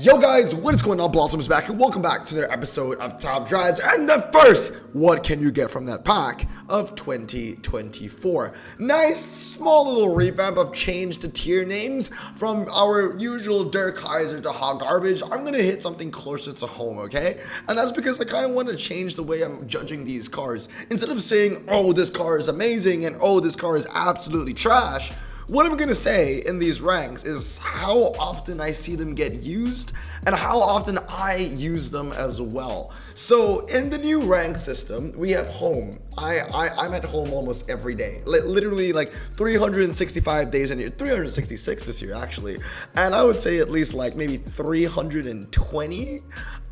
Yo guys, what is going on? Blossom is back and welcome back to their episode of Top Drives and the first what can you get from that pack of 2024. Nice small little revamp of changed the tier names from our usual Der Kaiser to Hot Garbage. I'm gonna hit something closer to home, okay? And that's because I kind of want to change the way I'm judging these cars. Instead of saying, oh, this car is amazing and oh, this car is absolutely trash, what I'm gonna say in these ranks is how often I see them get used and how often I use them as well. So in the new rank system, we have home. I'm at home almost every day, literally like 365 days in a year, 366 this year actually, and I would say at least like maybe 320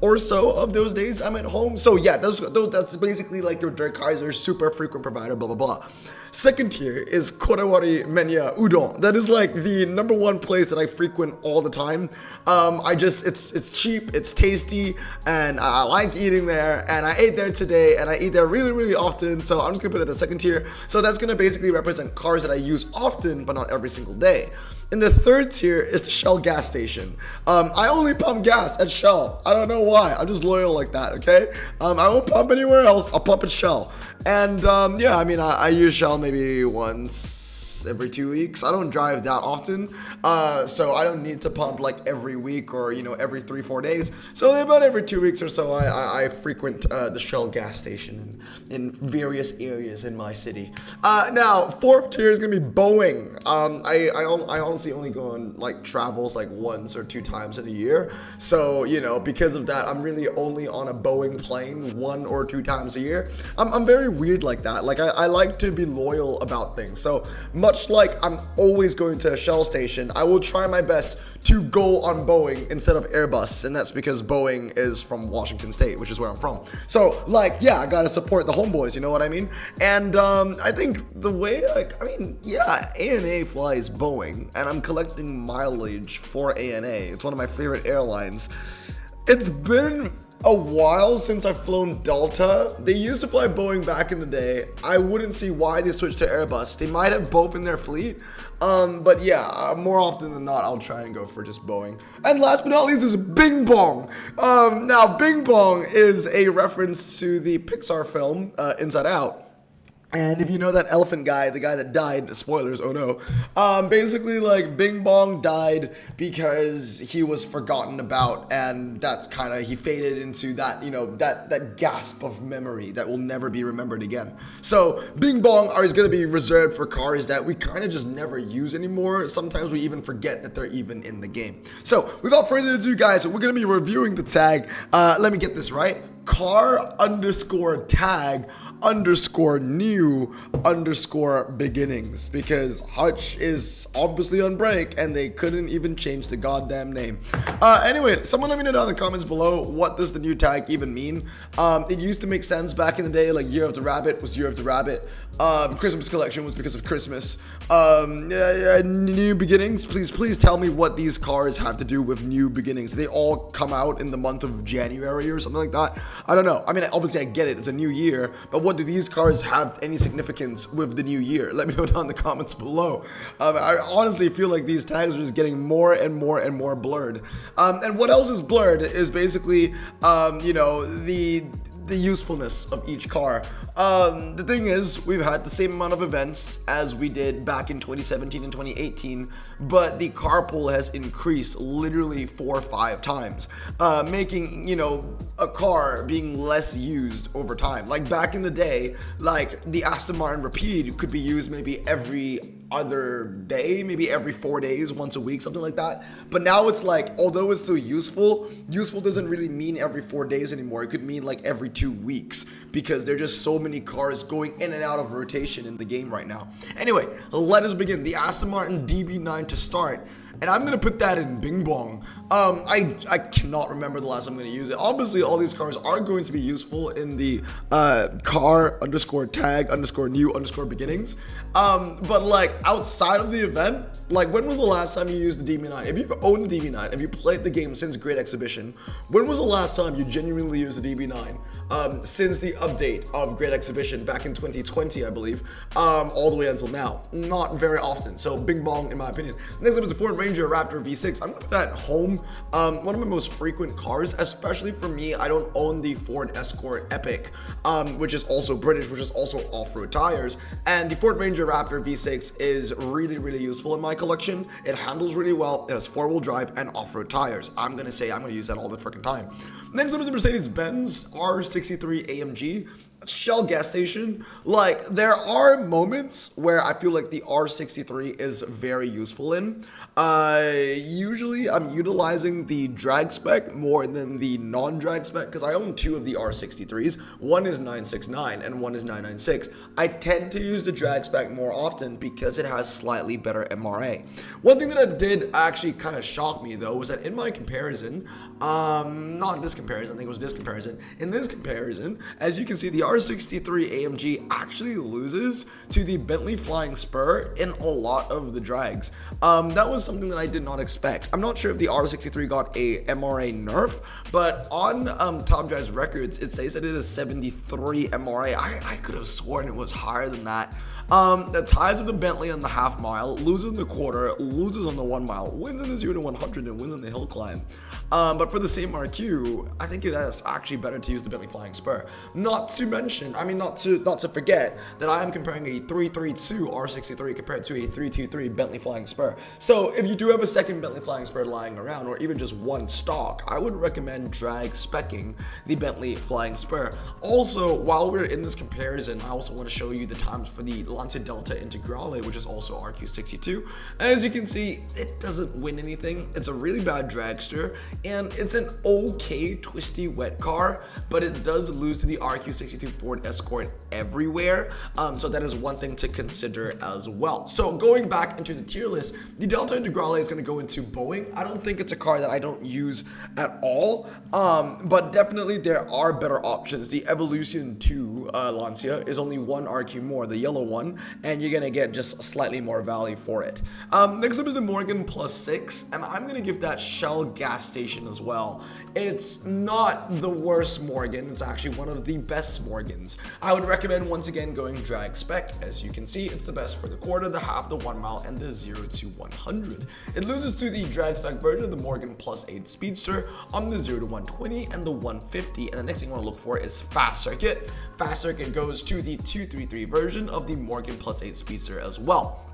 or so of those days I'm at home. So yeah, that's basically like your Dirk Kaiser super frequent provider, blah blah blah. Second tier is Kodawari Menya Udon. That is like the number one place that I frequent all the time. It's cheap, it's tasty, and I like eating there, and I ate there today, and I eat there really, really often, so I'm just gonna put that in second tier. So that's gonna basically represent cars that I use often, but not every single day. In the third tier is the Shell gas station. I only pump gas at Shell. I don't know why, I'm just loyal like that, okay? I won't pump anywhere else, I'll pump at Shell. And yeah, I mean, I use Shell maybe once every 2 weeks. I don't drive that often, so I don't need to pump like every week or every 3-4 days. So about every 2 weeks or so I frequent the Shell gas station in various areas in my city. Now fourth tier is gonna be Boeing. I honestly only go on like travels like once or 2 times in a year, so because of that I'm really only on a Boeing plane 1 or 2 times a year. I'm very weird like that. Like I like to be loyal about things, so much like I'm always going to a Shell station, I will try my best to go on Boeing instead of Airbus, and that's because Boeing is from Washington State, which is where I'm from. So like, yeah, I gotta support the homeboys, you know what I mean? And I think the way, ANA flies Boeing, and I'm collecting mileage for ANA. It's one of my favorite airlines. It's been a while since I've flown Delta. They used to fly Boeing back in the day. I wouldn't see why they switched to Airbus. They might have both in their fleet, but yeah, more often than not, I'll try and go for just Boeing. And last but not least is Bing Bong. Now, Bing Bong is a reference to the Pixar film Inside Out. And if you know that elephant guy, the guy that died, spoilers, oh no, basically like Bing Bong died because he was forgotten about, and that's kind of, he faded into that, that gasp of memory that will never be remembered again. So Bing Bong is going to be reserved for cars that we kind of just never use anymore. Sometimes we even forget that they're even in the game. So without further ado, guys, we're going to be reviewing the tag. Let me get this right. car_tag_new_beginnings, because Hutch is obviously on break and they couldn't even change the goddamn name. Anyway, someone let me know down in the comments below, what does the new tag even mean? It used to make sense back in the day, like Year of the Rabbit was Year of the Rabbit. Christmas collection was because of Christmas. New beginnings, please tell me what these cars have to do with new beginnings. They all come out in the month of January or something like that. I don't know. I mean, obviously I get it, it's a new year, but what do these cars have any significance with the new year? Let me know down in the comments below. I honestly feel like these tags are just getting more and more and more blurred. And what else is blurred is basically, the usefulness of each car. The thing is, we've had the same amount of events as we did back in 2017 and 2018, but the car pool has increased literally 4 or 5 times, making, a car being less used over time. Like back in the day, like the Aston Martin Rapide could be used maybe every other day, maybe every 4 days, once a week, something like that. But now it's like, although it's still useful doesn't really mean every 4 days anymore. It could mean like every 2 weeks, because there are just so many cars going in and out of rotation in the game right now. Anyway, let us begin. The Aston Martin DB9 to start, and I'm gonna put that in Bing Bong. I cannot remember the last time I'm gonna use it. Obviously, all these cars are going to be useful in the car_tag_new_beginnings. But like outside of the event, like when was the last time you used the DB9? If you've owned the DB9, if you played the game since Great Exhibition, when was the last time you genuinely used the DB9? Since the update of Great Exhibition back in 2020, I believe, all the way until now. Not very often. So Bing Bong, in my opinion. Next up is the Ford Ranger Raptor V6, I'm going to put that at home. One of my most frequent cars, especially for me. I don't own the Ford Escort Epic, which is also British, which is also off-road tires. And the Ford Ranger Raptor V6 is really, really useful in my collection. It handles really well. It has four-wheel drive and off-road tires. I'm going to use that all the freaking time. Next up is the Mercedes-Benz R63 AMG. Shell gas station. Like, there are moments where I feel like the R63 is very useful in. Usually I'm utilizing the drag spec more than the non-drag spec because I own two of the R63s. One is 969 and one is 996. I tend to use the drag spec more often because it has slightly better MRA. One thing that it did actually kind of shock me though was that in my comparison, not this comparison, I think it was this comparison. In this comparison, as you can see, the R63 AMG actually loses to the Bentley Flying Spur in a lot of the drags. That was something that I did not expect. I'm not sure if the R63 got a MRA nerf, but on Top Drive's records, it says that it is 73 MRA. I could have sworn it was higher than that. The ties with the Bentley on the half mile, loses in the quarter, loses on the 1 mile, wins in the 0 to 100, and wins in the hill climb. But for the same RQ, I think it is actually better to use the Bentley Flying Spur. Not to forget that I am comparing a 332 R63 compared to a 323 Bentley Flying Spur. So if you do have a second Bentley Flying Spur lying around, or even just one stock, I would recommend drag specking the Bentley Flying Spur. Also, while we're in this comparison, I also want to show you the times for the Lancia Delta Integrale, which is also RQ62. And as you can see, it doesn't win anything. It's a really bad dragster, and it's an okay twisty wet car, but it does lose to the RQ62 Ford Escort everywhere. So that is one thing to consider as well. So going back into the tier list, the Delta Integrale is going to go into Boeing. I don't think it's a car that I don't use at all, but definitely there are better options. The Evolution 2 Lancia is only one RQ more, the yellow one, and you're going to get just slightly more value for it. Next up is the Morgan Plus 6, and I'm going to give that Shell gas station as well. It's not the worst Morgan, it's actually one of the best Morgans. I would recommend once again going drag spec. As you can see, it's the best for the quarter, the half, the 1 mile, and the 0 to 100. It loses to the drag spec version of the Morgan Plus 8 Speedster on the 0 to 120 and the 150. And the next thing you want to look for is fast circuit. Fast circuit goes to the 233 version of the Morgan Plus 8 Speedster as well.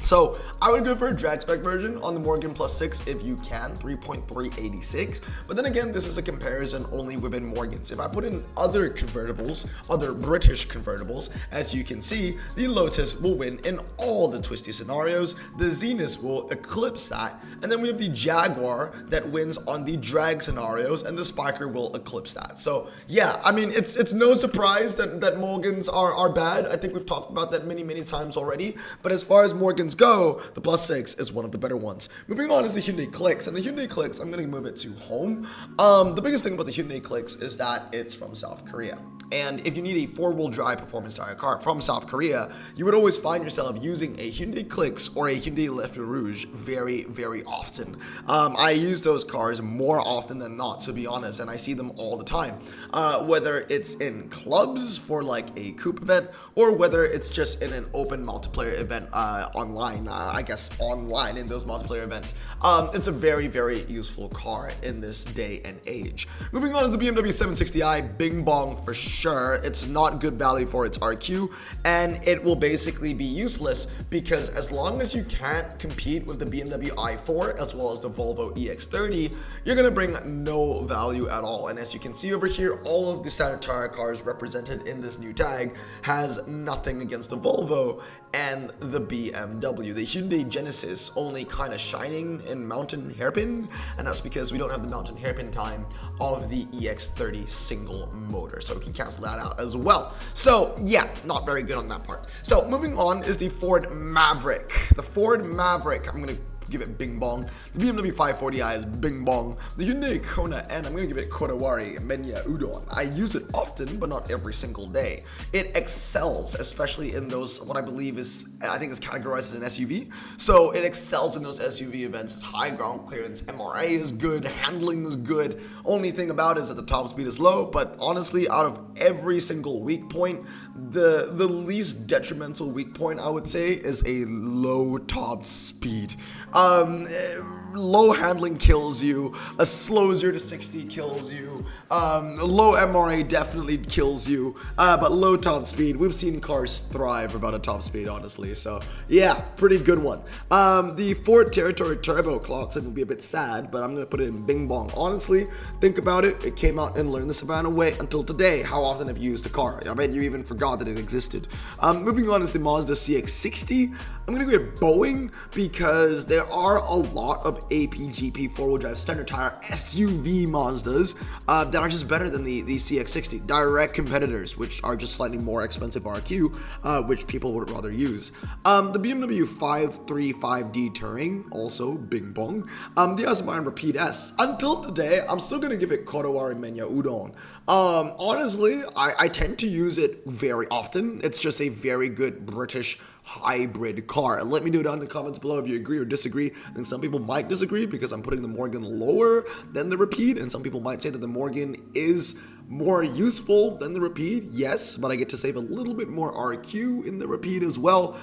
So I would go for a drag spec version on the Morgan Plus 6 if you can, 3.386. But then again, this is a comparison only within Morgans. If I put in other convertibles, other British convertibles, as you can see, the Lotus will win in all the twisty scenarios. The Zenith will eclipse that. And then we have the Jaguar that wins on the drag scenarios, and the Spiker will eclipse that. So yeah, I mean, it's no surprise that Morgans are bad. I think we've talked about that many times already. But as far as Morgans go, the Plus 6 is one of the better ones. Moving on is the Hyundai Klicks, and the Hyundai Klicks, I'm going to move it to home. The biggest thing about the Hyundai Klicks is that it's from South Korea. And if you need a four-wheel drive performance tire car from South Korea, you would always find yourself using a Hyundai Klicks or a Hyundai Leffe Rouge very often. I use those cars more often than not, to be honest, and I see them all the time. Whether it's in clubs for like a coupe event, or whether it's just in an open multiplayer event online, I guess online in those multiplayer events. It's a very useful car in this day and age. Moving on is the BMW 760i, bing bong for sure. It's not good value for its RQ, and it will basically be useless because as long as you can't compete with the BMW i4 as well as the Volvo EX30, you're gonna bring no value at all. And as you can see over here, all of the standard tire cars represented in this new tag has nothing against the Volvo and the BMW. The Hyundai Genesis only kind of shining in mountain hairpin, and that's because we don't have the mountain hairpin time of the EX30 single motor, so we can cancel that out as well. So yeah, not very good on that part. So moving on is the Ford Maverick. The Ford Maverick, I'm gonna give it bing bong. The BMW 540i is bing bong. The Hyundai Kona N, I'm gonna give it Kodawari Menya Udon. I use it often, but not every single day. It excels, especially in those, what I believe is, I think is categorized as an SUV. So it excels in those SUV events. It's high ground clearance, MRA is good, handling is good. Only thing about it is that the top speed is low, but honestly, out of every single weak point, the least detrimental weak point, I would say, is a low top speed. Low handling kills you, a slow 0 to 60 kills you, low MRA definitely kills you, but low top speed, we've seen cars thrive about a top speed, honestly, so yeah, pretty good one. The Ford Territory Turbo clocks in will be a bit sad, but I'm gonna put it in Bing Bong. Honestly, think about it, it came out in Learn the Savannah way until today. How often have you used a car? I bet you even forgot that it existed. Moving on is the Mazda CX-60. I'm gonna go with Boeing because there are a lot of APGP four-wheel drive standard tire SUV Mazdas that are just better than the CX-60. Direct competitors, which are just slightly more expensive RQ, which people would rather use. The BMW 535D Touring, also Bing Bong. The Asaman Rapide S. Until today, I'm still gonna give it Korowari Menya Udon. Honestly, I tend to use it very often. It's just a very good British hybrid car. Let me know down in the comments below if you agree or disagree. And some people might disagree because I'm putting the Morgan lower than the Rapide, and some people might say that the Morgan is more useful than the Rapide. Yes, but I get to save a little bit more RQ in the Rapide as well.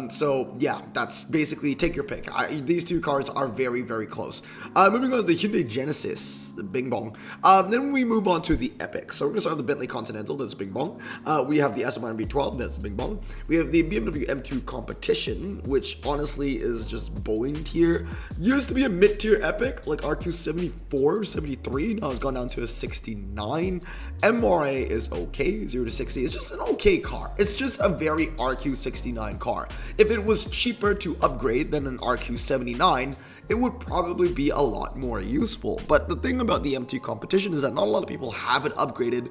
So yeah, that's basically, take your pick. These two cars are very, very close. Moving on to the Hyundai Genesis, the Bing Bong. Then we move on to the Epic. So we're gonna start with the Bentley Continental, that's Bing Bong. We have the S9 B12, that's Bing Bong. We have the BMW M2 Competition, which honestly is just Boeing tier. Used to be a mid-tier Epic, like RQ 74, 73. Now it's gone down to a 69. MRA is okay, 0 to 60. It's just an okay car. It's just a very RQ 69 car. If it was cheaper to upgrade than an RQ 79, it would probably be a lot more useful. But the thing about the M2 Competition is that not a lot of people have it upgraded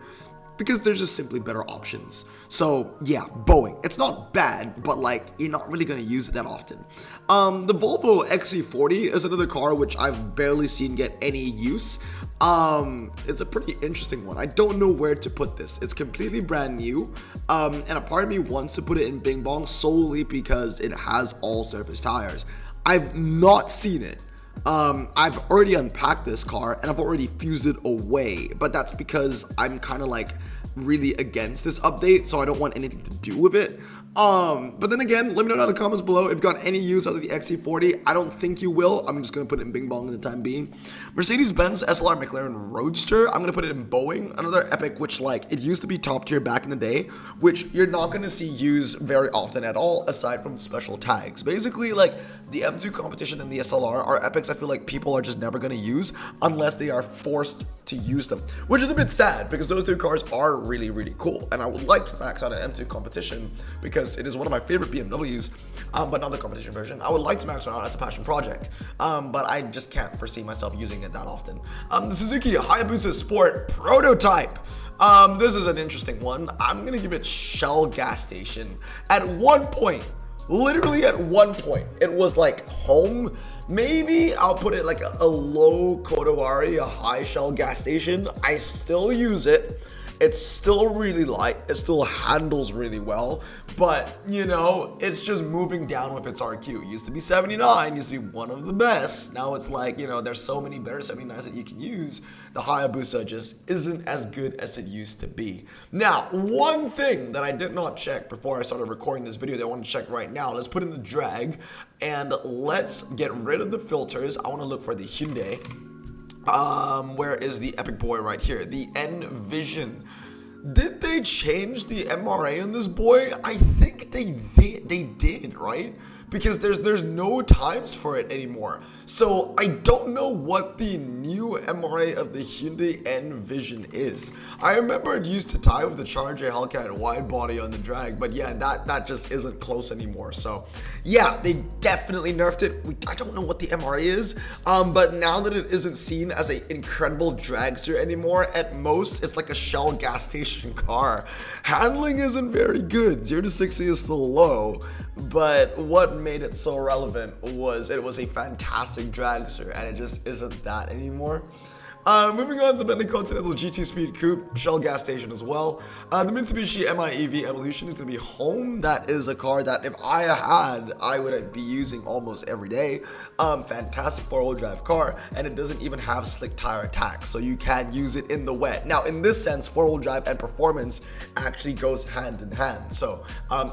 because there's just simply better options. So yeah, Boeing. It's not bad, but like, you're not really gonna use it that often. The Volvo XC40 is another car which I've barely seen get any use. It's a pretty interesting one. I don't know where to put this. It's completely brand new, and a part of me wants to put it in Bing Bong solely because it has all surface tires. I've not seen it. I've already unpacked this car and I've already fused it away, but that's because I'm kind of like really against this update, so I don't want anything to do with it. But then again, let me know down in the comments below if you've got any use out of the XC40. I don't think you will. I'm just going to put it in Bing Bong in the time being. Mercedes-Benz SLR McLaren Roadster, I'm going to put it in Boeing. Another Epic, which like, it used to be top tier back in the day, which you're not going to see used very often at all, aside from special tags. Basically, like, the M2 Competition and the SLR are Epics I feel like people are just never going to use unless they are forced to use them, which is a bit sad because those two cars are really, really cool. And I would like to max out an M2 Competition because it is one of my favorite BMWs, but not the competition version. I would like to max it out as a passion project, but I just can't foresee myself using it that often. The Suzuki Hayabusa Sport Prototype. This is an interesting one. I'm gonna give it Shell gas station. At one point, literally at one point, it was like home. Maybe I'll put it like a low Kodawari, a high Shell gas station. I still use it. It's still really light, it still handles really well, but you know, it's just moving down with its RQ. It used to be 79, used to be one of the best. Now it's like, you know, there's so many better 79s that you can use. The Hayabusa just isn't as good as it used to be. Now, one thing that I did not check before I started recording this video that I want to check right now, let's put in the drag and let's get rid of the filters. I want to look for the Hyundai. Where is the Epic boy right here? The N-Vision. Did they change the MRA on this boy? I think they did, right? Because there's no times for it anymore. So I don't know what the new MRA of the Hyundai N-Vision is. I remember it used to tie with the Charger Hellcat wide body on the drag, but yeah, that just isn't close anymore. So yeah, they definitely nerfed it. I don't know what the MRA is, but now that it isn't seen as an incredible dragster anymore, at most it's like a Shell gas station car. Handling isn't very good. 0 to 60 is still low, but what made it so relevant was it was a fantastic dragster, and it just isn't that anymore. Moving on to Bentley Continental GT Speed Coupe, Shell gas station as well. The Mitsubishi MI-EV Evolution is going to be home. That is a car that if I had, I would be using almost every day. Fantastic four-wheel drive car, and it doesn't even have slick tire attacks, so you can use it in the wet. Now, in this sense, four-wheel drive and performance actually goes hand in hand. So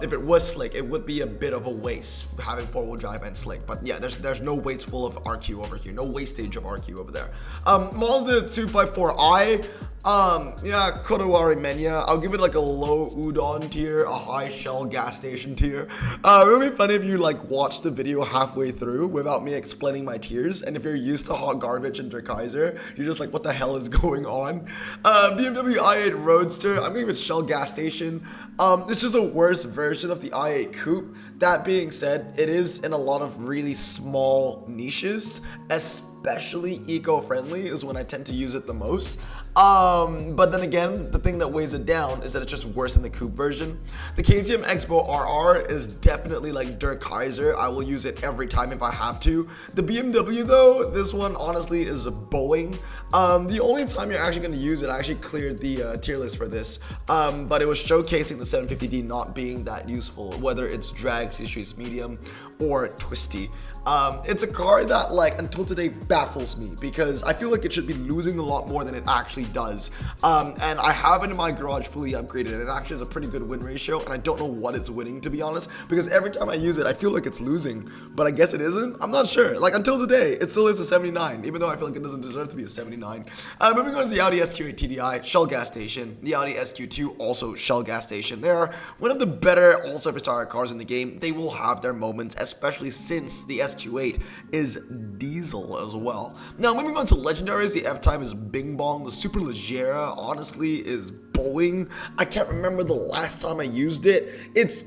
if it was slick, it would be a bit of a waste having four-wheel drive and slick. But yeah, there's no wasteful of RQ over here, no wastage of RQ over there. Mazda 254i. Yeah, Kodawari Menya. I'll give it like a low udon tier, a high Shell gas station tier. It would be funny if you like watched the video halfway through without me explaining my tiers, and if you're used to hot garbage and Der Kaiser, you're just like, what the hell is going on? BMW i8 Roadster, I'm gonna give it Shell gas station. It's just a worse version of the i8 Coupe. That being said, it is in a lot of really small niches, especially eco-friendly is when I tend to use it the most. But then again, the thing that weighs it down is that it's just worse than the coupe version. The KTM Expo RR is definitely like Der Kaiser. I will use it every time if I have to. The BMW though, this one honestly is a Boeing. The only time you're actually going to use it, I actually cleared the tier list for this, but it was showcasing the 750D not being that useful, whether it's drag, C-Streets medium, or twisty. It's a car that like until today baffles me because I feel like it should be losing a lot more than it actually does. And I have it in my garage fully upgraded, and it actually has a pretty good win ratio, and I don't know what it's winning, to be honest, because every time I use it I feel like it's losing, but I guess it isn't. I'm not sure. Like until today it still is a 79, even though I feel like it doesn't deserve to be a 79. Moving on to the Audi SQ8 TDI, Shell gas station. The Audi SQ2 also Shell gas station. They are one of the better all-surface tire cars in the game. They will have their moments, especially since the SQ8 is diesel as well. Now moving on to legendaries, the F-Type is Bing Bong. The Superleggera honestly is Boeing. I can't remember the last time I used it. It's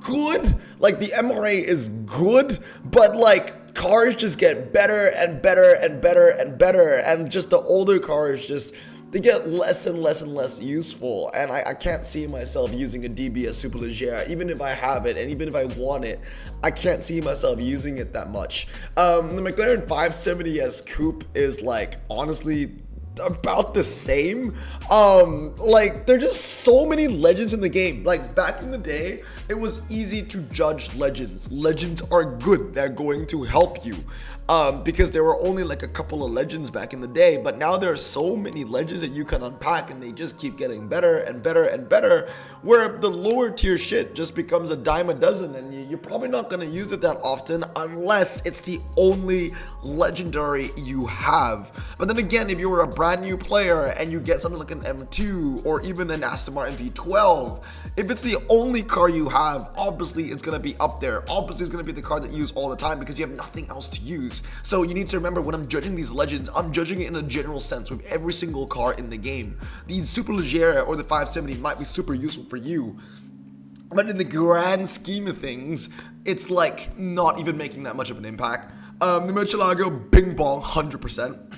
good. Like the MRA is good, but like cars just get better and better and better and better, and just the older cars just they get less and less and less useful, and I can't see myself using a DBS Superleggera. Even if I have it and even if I want it, I can't see myself using it that much. The McLaren 570S Coupe is like honestly about the same. Like there are just so many legends in the game. Like back in the day, it was easy to judge legends. Legends are good. They're going to help you. Because there were only like a couple of legends back in the day, but now there are so many legends that you can unpack, and they just keep getting better and better and better, where the lower tier shit just becomes a dime a dozen, and you're probably not going to use it that often unless it's the only legendary you have. But then again, if you were a brand new player and you get something like an M2 or even an Aston Martin V12, if it's the only car you have, obviously it's going to be up there. Obviously it's going to be the car that you use all the time because you have nothing else to use. So you need to remember, when I'm judging these legends, I'm judging it in a general sense with every single car in the game. The Superleggera or the 570 might be super useful for you, but in the grand scheme of things, it's like not even making that much of an impact. The Murcielago, Bing Bong, 100%.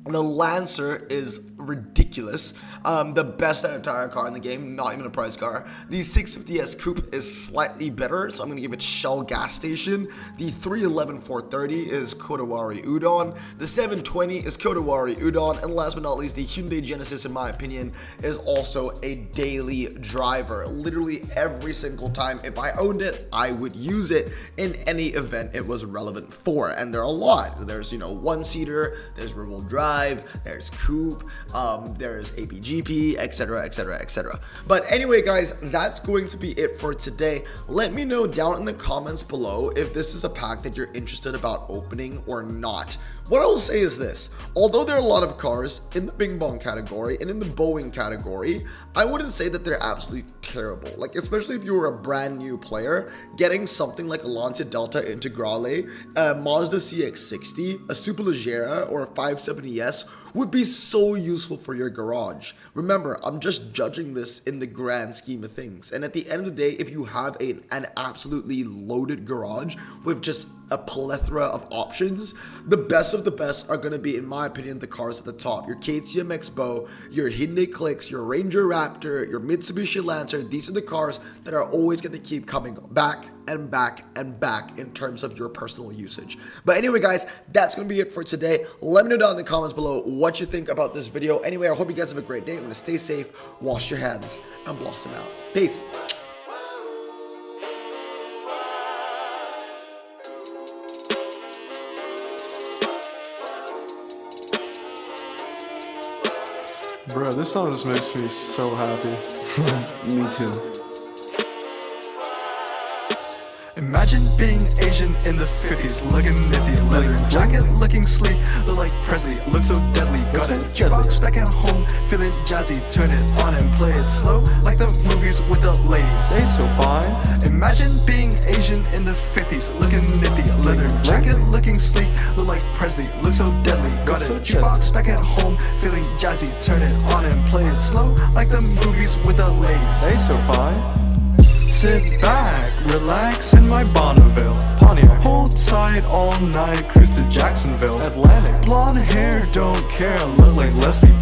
The Lancer is ridiculous. The best tire car in the game, not even a prize car. The 650S Coupe is slightly better, so I'm going to give it Shell gas station. The 311 430 is Kodawari Udon. The 720 is Kodawari Udon. And last but not least, the Hyundai Genesis, in my opinion, is also a daily driver. Literally every single time, if I owned it, I would use it in any event it was relevant for. And there are a lot. There's, you know, one-seater, there's rear-wheel drive, there's coupe, there's APGP, etc, etc, etc. But anyway guys, that's going to be it for today. Let me know down in the comments below if this is a pack that you're interested about opening or not. What I'll say is this: although there are a lot of cars in the Bing Bong category and in the Boeing category, I wouldn't say that they're absolutely terrible. Like, especially if you were a brand new player, getting something like a Lancia Delta Integrale, a Mazda CX-60, a Superleggera, or a 570S would be so useful for your garage. Remember, I'm just judging this in the grand scheme of things. And at the end of the day, if you have an absolutely loaded garage with just a plethora of options, the best of the best are going to be, in my opinion, the cars at the top. Your KTM Expo, your Hyundai Clicks, your Ranger Raptor, your Mitsubishi Lancer. These are the cars that are always going to keep coming back and back and back in terms of your personal usage. But anyway, guys, that's gonna be it for today. Let me know down in the comments below what you think about this video. Anyway, I hope you guys have a great day. I'm gonna stay safe, wash your hands, and blossom out. Peace. Bro, this song just makes me so happy. Me too. Imagine being Asian in the 50s, looking nifty, leather jacket, looking sleek, look like Presley, look so deadly, got it, jukebox back at home, feeling jazzy, turn it on and play it slow, like the movies with the ladies. They so fine. Imagine being Asian in the 50s, looking nifty, leather jacket, looking sleek, look like Presley, look so deadly, got it, jukebox back at home, feeling jazzy, turn it on and play it slow, like the movies with the ladies. They so fine. Sit back, relax in my Bonneville Pontiac. Hold tight all night, cruise to Jacksonville Atlantic. Blonde hair, don't care, look like Leslie Brooks.